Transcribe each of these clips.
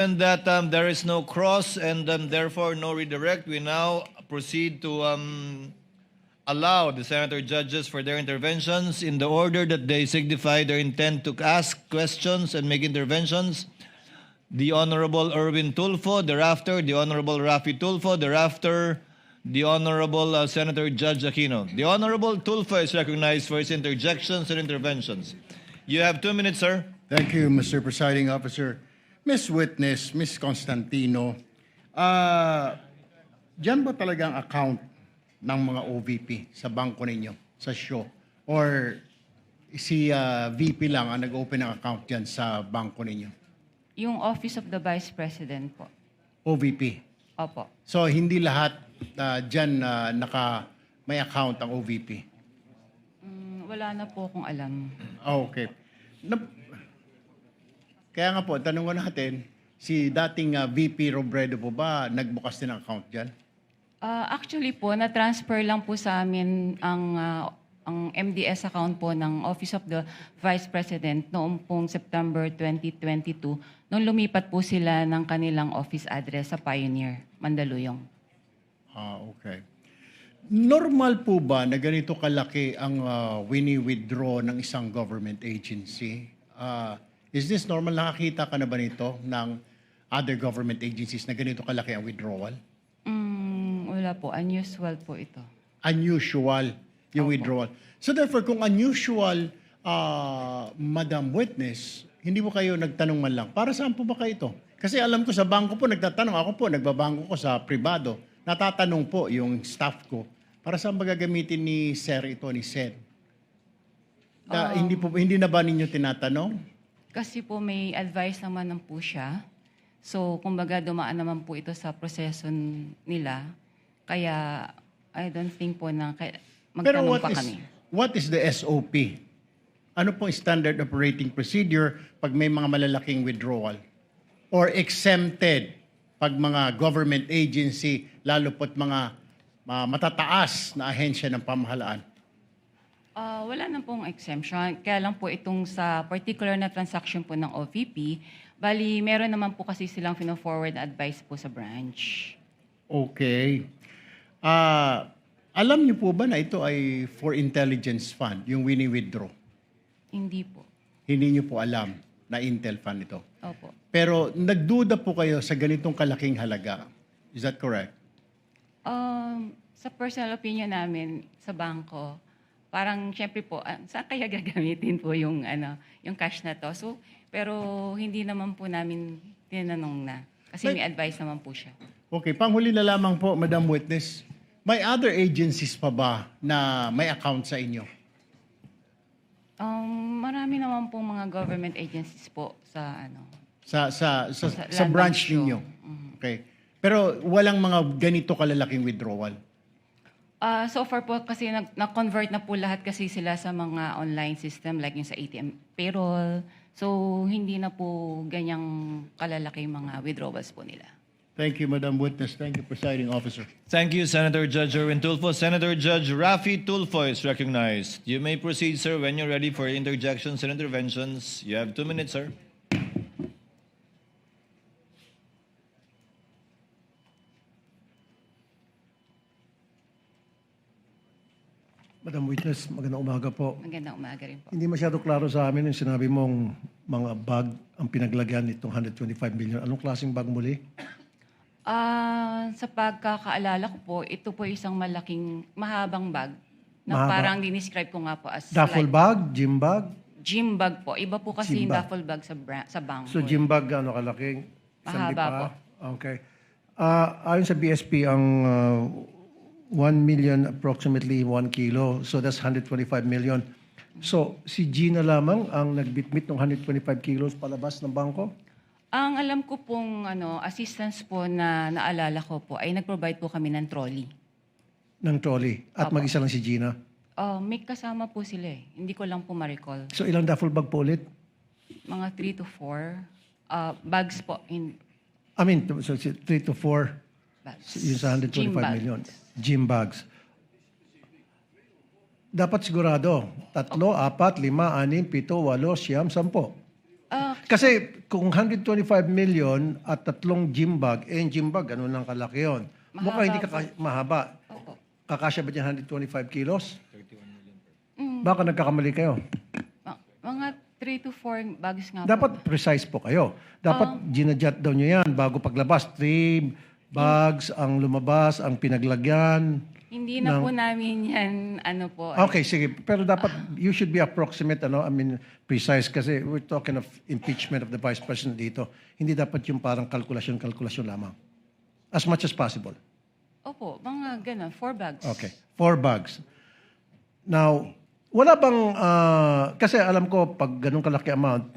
And that there is no cross and therefore no redirect, we now proceed to allow the senator judges for their interventions in the order that they signify their intent to ask questions and make interventions. The Honorable Erwin Tulfo, thereafter the Honorable Rafi Tulfo, thereafter the Honorable Senator Judge Aquino. The Honorable Tulfo is recognized for his interjections and interventions. You have 2 minutes, sir. Thank you, Mr. Presiding Officer. Miss Witness, Miss Constantino, dyan ba talagang account ng mga OVP sa bangko ninyo, sa show? Or si VP lang ang nag-open ng account dyan sa bangko ninyo? Yung Office of the Vice President po. OVP. Opo. So, hindi lahat dyan may account ang OVP? Wala na po akong alam. Okay. Kaya nga po, tanong ko natin, si dating VP Robredo po ba nagbukas din ng account dyan? Actually po, na-transfer lang po sa amin ang MDS account po ng Office of the Vice President noong pong September 2022 nung lumipat po sila ng kanilang office address sa Pioneer, Mandaluyong. Okay. Normal po ba na ganito kalaki ang wini-withdraw ng isang government agency? Is this normal? Nakakita ka na ba nito ng other government agencies na ganito kalaki ang withdrawal? Wala po. Unusual po ito. Unusual yung withdrawal. So therefore, kung unusual, Madam Witness, hindi po kayo nagtanong man lang, para saan po ba kayo ito? Kasi alam ko sa bangko po, nagtatanong. Ako po, nagbabangko ko sa pribado. Natatanong po yung staff ko, para saan ba gagamitin ni Sir ito, ni Sen? Hindi na ba ninyo tinatanong? Kasi po may advice naman po siya. So, kumbaga dumaan naman po ito sa proseso nila. Kaya, I don't think po na magtanong pa kami. What is the SOP? Ano pong standard operating procedure pag may mga malalaking withdrawal? Or exempted pag mga government agency, lalo po't mga matataas na ahensya ng pamahalaan? Wala na pong exemption. Kaya lang po itong sa particular na transaction po ng OVP, bali meron naman po kasi silang forward advice po sa branch. Okay. Alam niyo po ba na ito ay for intelligence fund, yung wini-withdraw? Hindi po. Hindi niyo po alam na Intel fund ito. Opo. Pero nagduda po kayo sa ganitong kalaking halaga. Is that correct? Sa personal opinion namin sa bangko, parang syempre po, saan kaya gagamitin po yung cash na to? So, pero hindi naman po namin tinanong na. Kasi may advice naman po siya. Okay, panghuli na lamang po, Madam Witness. May other agencies pa ba na may account sa inyo? Marami naman pong mga government agencies po sa Sa branch Land Bank ninyo? Okay. Pero walang mga ganito kalalaking withdrawal? So far po kasi na-convert na po lahat kasi sila sa mga online system like yung sa ATM payroll. So hindi na po ganyang kalalaki mga withdrawals po nila. Thank you, Madam Witness. Thank you, Presiding Officer. Thank you, Senator Judge Erwin Tulfo. Senator Judge Rafi Tulfo is recognized. You may proceed, sir, when you're ready for interjections and interventions. You have 2 minutes, sir. Madam Witness, magandang umaga po. Magandang umaga rin po. Hindi masyado klaro sa amin yung sinabi mong mga bag ang pinaglagyan nitong 125 million. Anong klaseng bag muli? Sa pagkakaalala ko po, ito po isang mahabang bag na Mahaba. parang dinescribe ko nga po as Duffel like bag? Gym bag? gym bag po. Iba po kasi Gym yung bag. duffel bag sa bangko. So gym bag ano kalaking? Isang Mahaba lipa? Okay. Ayon sa BSP, ang 1 million approximately 1 kilo. So that's 125 million. So si Gina lamang ang nagbitbit ng 125 kilos palabas ng bangko? Ang alam ko pong assistance po na naalala ko po ay nag-provide po kami ng trolley. Ng trolley. At Opo. mag-isa lang si Gina. May kasama po sila eh. Hindi ko lang po ma-recall. So ilang duffel bag po ulit? Mga 3 to 4 bags po. I mean, so 3 to 4 Bags. yung sa 125 Gym bags. million. Gym bags. Dapat sigurado, 3, 4, 5, 6, 7, 10. Kasi kung 125 million at 3 gym bag, yung gym bag, ano nang kalaki yun? Mukhang hindi mahaba. Opo. Kakasya ba dyan 125 kilos? Baka nagkakamali kayo. Mga 3 to 4 bags nga po. Dapat precise po kayo. Dapat ginadjust daw nyo yan bago paglabas. 3 bags ang lumabas, ang pinaglagyan. Hindi na po namin yan, ano po. Okay, sige. Pero dapat, you should be approximate, precise. Kasi we're talking of impeachment of the Vice President dito. Hindi dapat yung parang kalkulasyon lamang. As much as possible. Opo, mga gano'n, 4 bags. Okay. 4 bags. Now, wala bang, kasi alam ko, pag ganun kalaki amount,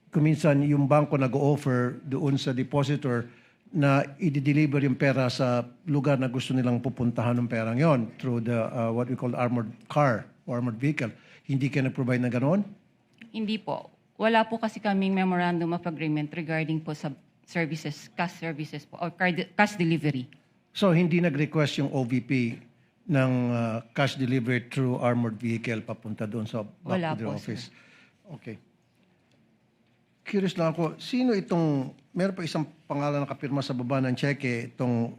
kuminsan yung bangko nag-offer doon sa depositor na i-deliver yung pera sa lugar na gusto nilang pupuntahan ng perang yon through the what we call armored car or armored vehicle. Hindi kayo nag-provide na ganoon? Hindi po. Wala po kasi kaming memorandum of agreement regarding po sa services, cash services po, or cash delivery. So, hindi nag-request yung OVP ng cash delivery through armored vehicle papunta doon sa Wala back to the po, office? Okay. Curious lang ako, sino itong, meron pa isang pangalan na kapirma sa baba ng cheque, itong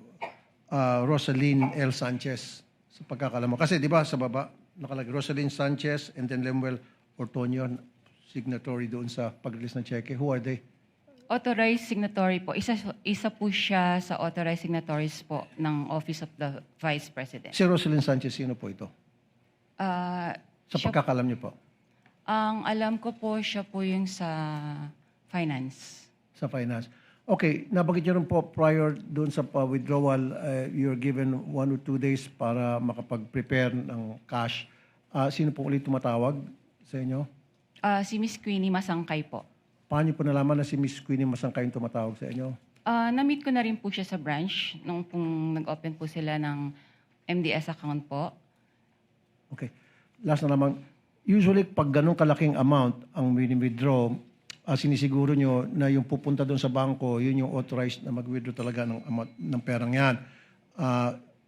Rosaline L. Sanchez, sa pagkakala mo. Kasi di ba sa baba, nakalagay Rosaline Sanchez and then Lemuel Ortonio, signatory doon sa pag-release ng cheque. Who are they? Authorized signatory po. Isa po siya sa authorized signatories po ng Office of the Vice President. Si Rosaline Sanchez, sino po ito? Sa pagkakalam niyo po? Ang alam ko po, siya po yung sa finance. Sa finance. Okay, nabanggit niyo rin po prior doon sa withdrawal, you're given 1 or 2 days para makapag-prepare ng cash. Sino po ulit tumatawag sa inyo? Si Miss Queenie Masangkay po. Paano niyo po nalaman na si Miss Queenie Masangkay yung tumatawag sa inyo? Na-meet ko na rin po siya sa branch nung pong nag-open po sila ng MDS account po. Okay. Last na naman, usually pag ganun kalaking amount ang withdraw, sinisiguro nyo na yung pupunta doon sa bangko, yun yung authorized na mag-withdraw talaga ng amount ng perang yan.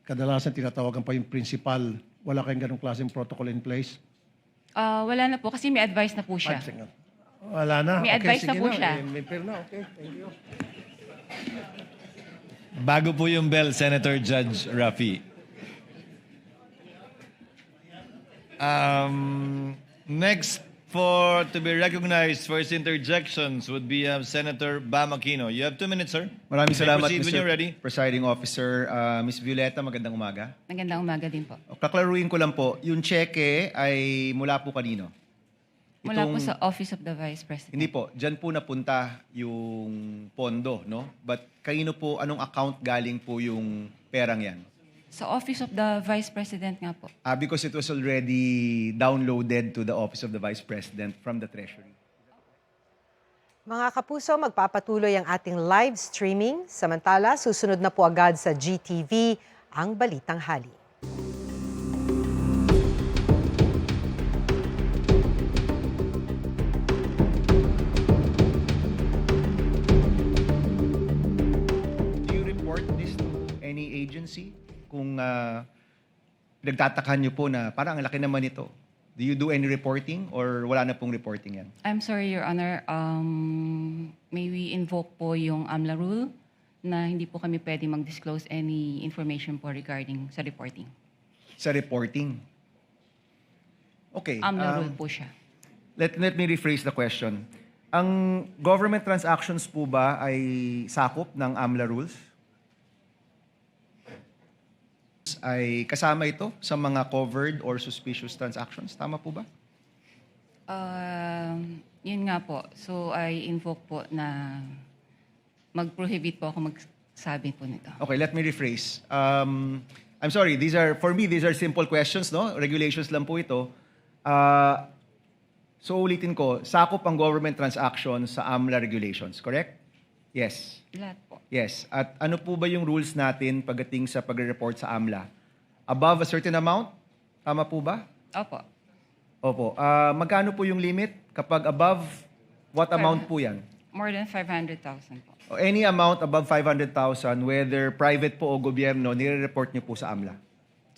Kadalasan tinatawagan pa yung principal. Wala kayong ganung klaseng protocol in place? Wala na po kasi may advice na po siya. 5 seconds. Wala na. May advice na sige po siya. May pera na. Okay, thank you. Bago po yung bell, Senator Judge Rafi. Next to be recognized for his interjections would be Senator Bam Aquino. You have 2 minutes, sir. Maraming You may salamat, proceed when you're ready. Presiding Officer. Miss Violeta, magandang umaga. Magandang umaga din po. Kaklaruin ko lang po, yung cheque ay mula po kanino? Mula po sa Office of the Vice President. Hindi po, dyan po napunta yung pondo, no? But kanino po, anong account galing po yung perang yan? Sa Office of the Vice President nga po. Because it was already downloaded to the Office of the Vice President from the Treasury. Mga kapuso, magpapatuloy ang ating live streaming. Samantala, susunod na po agad sa GTV ang Balitang Hali. Do you report this to any agency? Kung nagtatakan niyo po na parang ang laki naman ito, do you do any reporting or wala na pong reporting yan? I'm sorry, Your Honor. May we invoke po yung AMLA rule na hindi po kami pwede mag-disclose any information po regarding sa reporting. Sa reporting? Okay. AMLA rule po siya. Let me rephrase the question. Ang government transactions po ba ay sakop ng AMLA rules? Ay kasama ito sa mga covered or suspicious transactions? Tama po ba? Yun nga po. So, I invoke po na mag-prohibit po ako magsabi po nito. Okay, let me rephrase. I'm sorry, for me, these are simple questions, no? Regulations lang po ito. So ulitin ko, sakop ang government transactions sa AMLA regulations, correct? Yes. Lahat po. Yes. At ano po ba yung rules natin pagdating sa pagre-report sa AMLA? Above a certain amount? Tama po ba? Opo. Opo. Magkano po yung limit? Kapag above, what amount po yan? More than 500,000 po. O any amount above 500,000, whether private po o gobyerno, nire-report niyo po sa AMLA?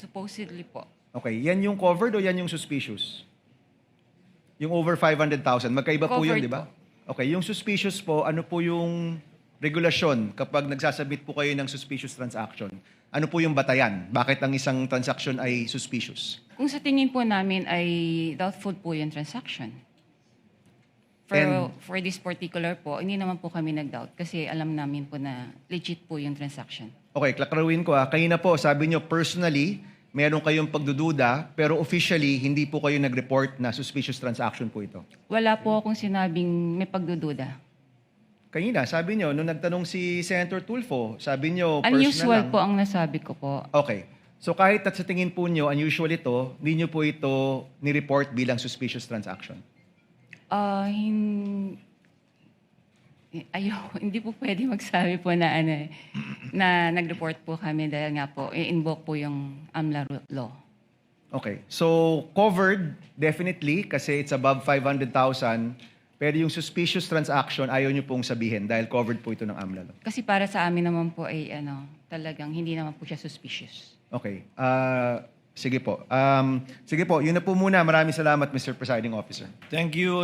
Supposedly po. Okay. Yan yung covered o yan yung suspicious? Yung over 500,000. Magkaiba po yun, Covered di ba? po. Okay, yung suspicious po, ano po yung regulasyon kapag nagsasubmit po kayo ng suspicious transaction? Ano po yung batayan? Bakit ang isang transaction ay suspicious? Kung sa tingin po namin ay doubtful po yung transaction. And- For this particular po, hindi naman po kami nag-doubt kasi alam namin po na legit po yung transaction. Okay, klaklaruin ko Kayo na po, sabi nyo personally, meron kayong pagdududa, pero officially, hindi po kayo nag-report na suspicious transaction po ito. Wala po akong sinabing may pagdududa. Kanina, sabi nyo, nung nagtanong si Senator Tulfo, sabi nyo personal Unusual lang. po ang nasabi ko po. Okay. So kahit at sa tingin po nyo, unusual ito, hindi nyo po ito ni-report bilang suspicious transaction. Hindi po pwede magsabi po na na nag-report po kami dahil nga po i-invoke po yung AMLA law. Okay. So covered, definitely, kasi it's above 500,000, pero yung suspicious transaction, ayaw nyo pong sabihin dahil covered po ito ng AMLA law. Kasi para sa amin naman po ay talagang hindi naman po siya suspicious. Okay. Sige po. Sige po, yun na po muna. Maraming salamat, Mr. Presiding Officer. Thank you,